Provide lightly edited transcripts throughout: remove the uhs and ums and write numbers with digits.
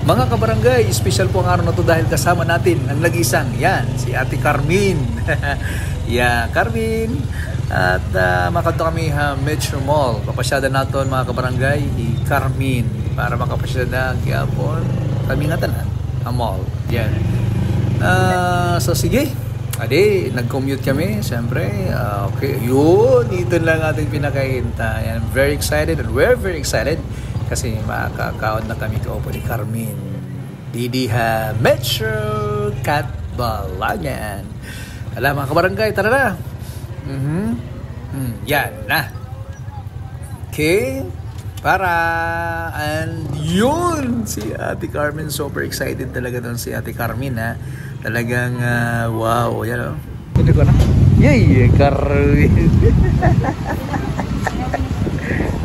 Mga kabarangay, special po ang araw na to dahil kasama natin ang nag-isang, yan, si Ate Carmen. Yeah, Carmen. At makadto kami Metro Mall. Papasyada natin mga kabarangay, Carmen. Para makapasyada gyapon kami nga tanan ang mall. Yan. So sige. Adi, nag-commute kami, siyempre. Okay, yun, ito lang ating pinakahintay. I'm very excited and we're very excited kasi makakaon na kami kaupo ni Carmen. Didiha Metro Catbalogan. Alam mga kabarangay, tara na. Yan na. Okay. Para and yun si Ate Carmen, super excited talaga doon si Ate Carmen ha. Talagang wow, yan oh. Ito ko na. Yay, Carmen.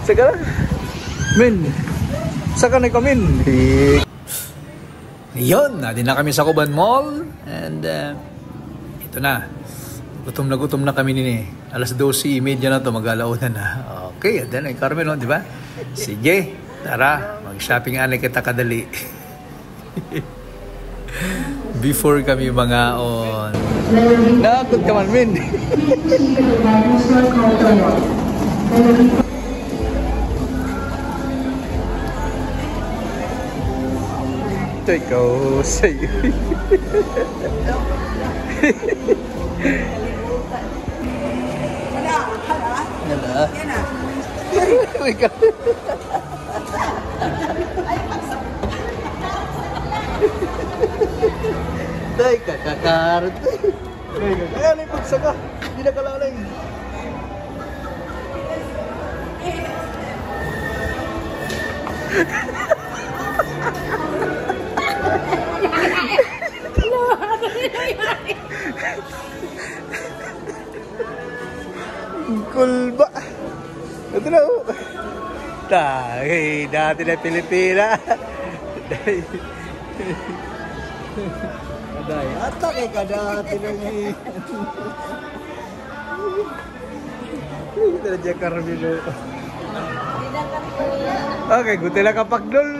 Saka Min. Saka na kami. Yun, natin na kami sa Kuban Mall and ito na. Gutom na kami nini. Alas 12:30 na to, mag-alauna na. Okay, adan ay Carmen, no, di ba? Sige, tara, mag-shopping anay kita kadali. Before kami mga on. Nakakot ka man, Min. Ito ikaw sa'yo. Hala. Ikaw. Day, kakakarot. Kaya na yung pagsaka. Hindi na kalalay. Kulba. Ito na oh. Dati na Pilipina. Atake ka dati na ngayon. Ito na dyan Carmelo. Okay, guti lang kapagdol.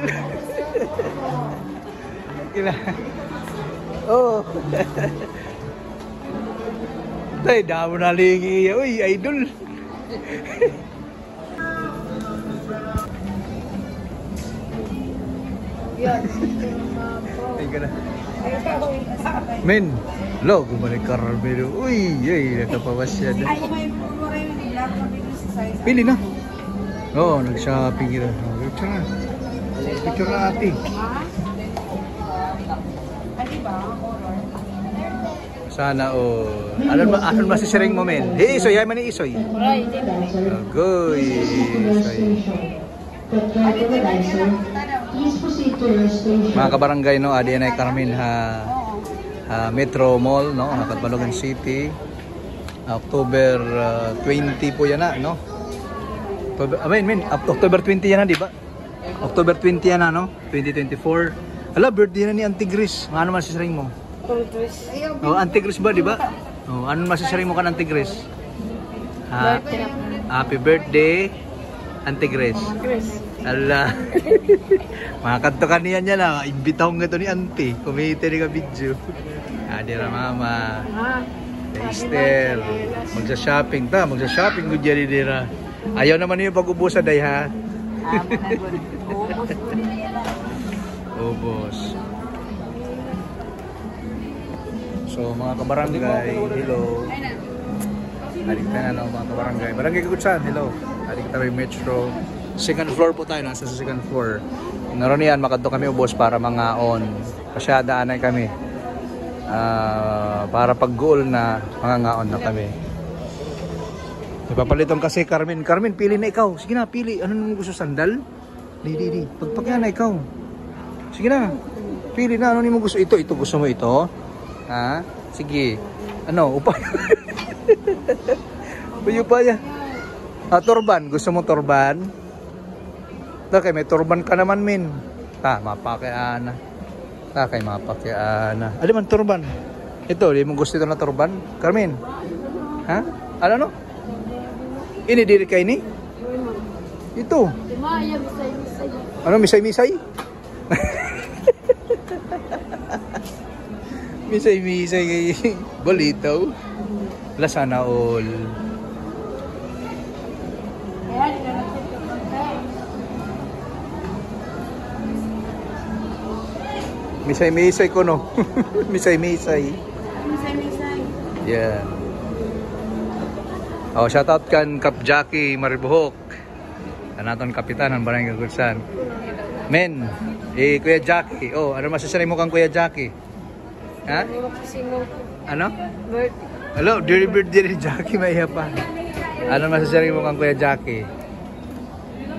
Oh. Tay, damo na lingi. Uy, idol. Ay ka na. Men, lo, gumalik Carmelo. Uy, yay, nakapawas siya na. Pili na. Oo, nag-shopping kita. Picture na. Picture na ate. Sana oh. Ano ba si Sering mo men? Hey, Isoy, ay man ni Isoy. Goy. Isoy. Mga kabarangay no, adi na Carmen Metro Mall no, Catbalogan City. October 20 po yan na no. October 20 yan na, di ba? October 20 yan na no, 2024. Ala, birthday na ni Auntie Grace. Ano man si Sering mo? Oh, Auntie Grace ba, di ba? Oh, ano masasari mo ka ng Auntie Grace? Happy birthday, Auntie Grace. Ala. Makakanto ka niya niya lang. Imbitahong nga ito ni Auntie. Kumite ni ka video. Adira mama. Esther. Magsa-shopping ta. Magsa-shopping ko dyan dira. Ayaw naman yung pag-ubusan day ha. Ubos. So mga kabarangay, hello. Balik ka na mga kabarangay. Barangay Kagutsan, hello. Balik tayo Metro. Second floor po tayo, nasa second floor. Naroon yan, makadto kami ubos para mga on. Pasyadaanan kami. Para pag-goal na, mga ngaon na kami. Ipapalitan kasi Carmen. Carmen, pili na ikaw. Sige na, pili. Ano nung gusto, sandal? Di. Pagpakyan na ikaw. Sige na. Pili na. Ano nung gusto? Ito gusto mo ito? Ha? Sige. Ano? Upaya. Upaya. Turban. Gusto mo turban? Okay, may turban ka naman, min. Mapakiana. Mapakiana. Ano man turban? Ito, di mo gusto ito na turban? Carmen? Ha? Ano? Ini diri kay ni? Ito. Ano, misay-misay? Misay-misay kay Bolito. Wala sana all. Misay-misay ko no. Misay-misay. Misay-misay. Yeah. Oh, shoutout kan Kap Jackie Maribuhok. Kanaton kapitan ng Barangay Gulsan. Men, Kuya Jackie. Oh, ano masasabi mo kang Kuya Jackie? Ha? Ano? Bird. Hello, Dirty Bird Dirty Jackie, maiya pa. Ano masasabi mo kang Kuya Jackie?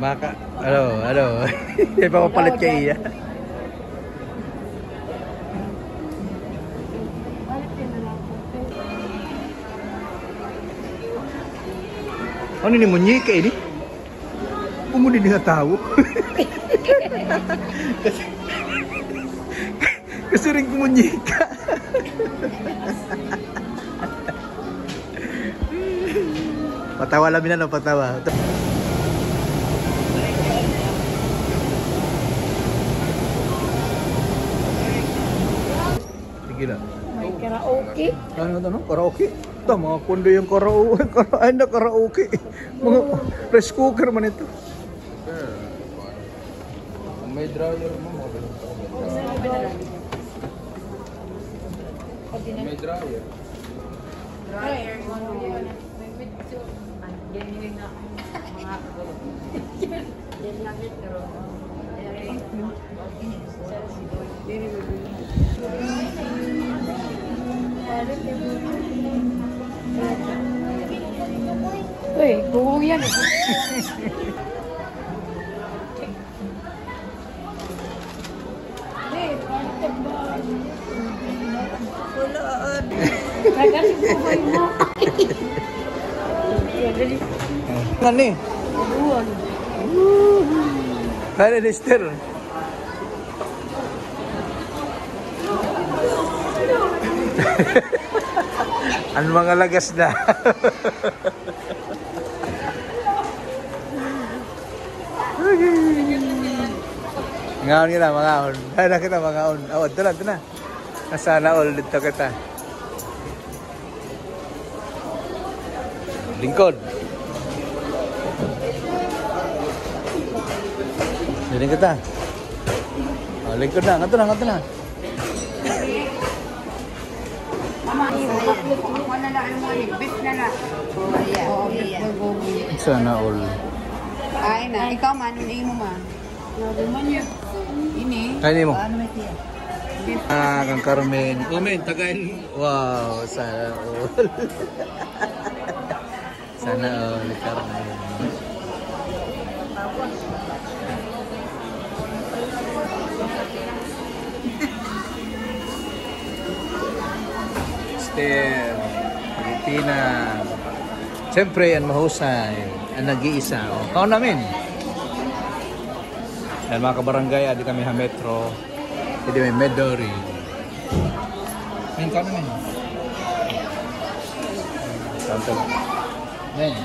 Baka, ano? May papapalit kay iya. Ano ni munyika ini? Umuli nga tao. kasi rin kumunyika. Patawa lang na, patawa. Sige lang. May karaoke. Ano? Karaoke? Ito, mga kundo yung karaoke. Ay na, karaoke. Mga rice cooker man ito. May dryer mo. May dryer. Dryer. Uy, bubong yan. Walaan. Kagaling buhay mo. Ano eh? Buwan. Kaya Lister. Ano mga lagas na? Ngaon nila, mangaon. Dala kita, mangaon. Oh, ito na. Nasana all dito kita. Lingkod. Diling kita. Oh, lingkod na. Ngato na. Sana all. Ay na, ikaw man, hindi mo man. Ini. Kaya mo. Kang Carmen. Men, tagain. Wow, sana all. Sana all, Carmen. Esther, Pilitina. Siyempre, ang mahusay, ang nag-iisa. O, kao namin. Yan mga kabarangay, adi kami ha metro. Hindi may Medori. Yan, kao namin. Santo. Yan.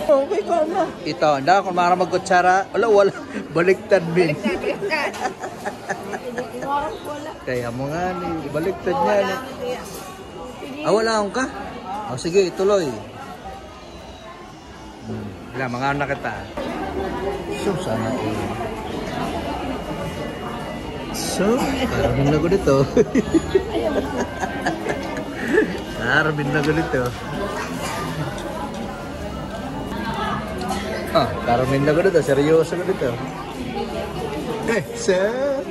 Okay, kao na. Ito, hindi ako mara magkutsara. Wala. Baliktad, min. Kaya mo nga, baliktad niya. Wala akong ka? O, sige, ituloy. Wala, mga anak kita. So, sana So, karabin na ko dito. Karabin na ko dito. Karabin na ko dito. Seryoso ko dito. Sir.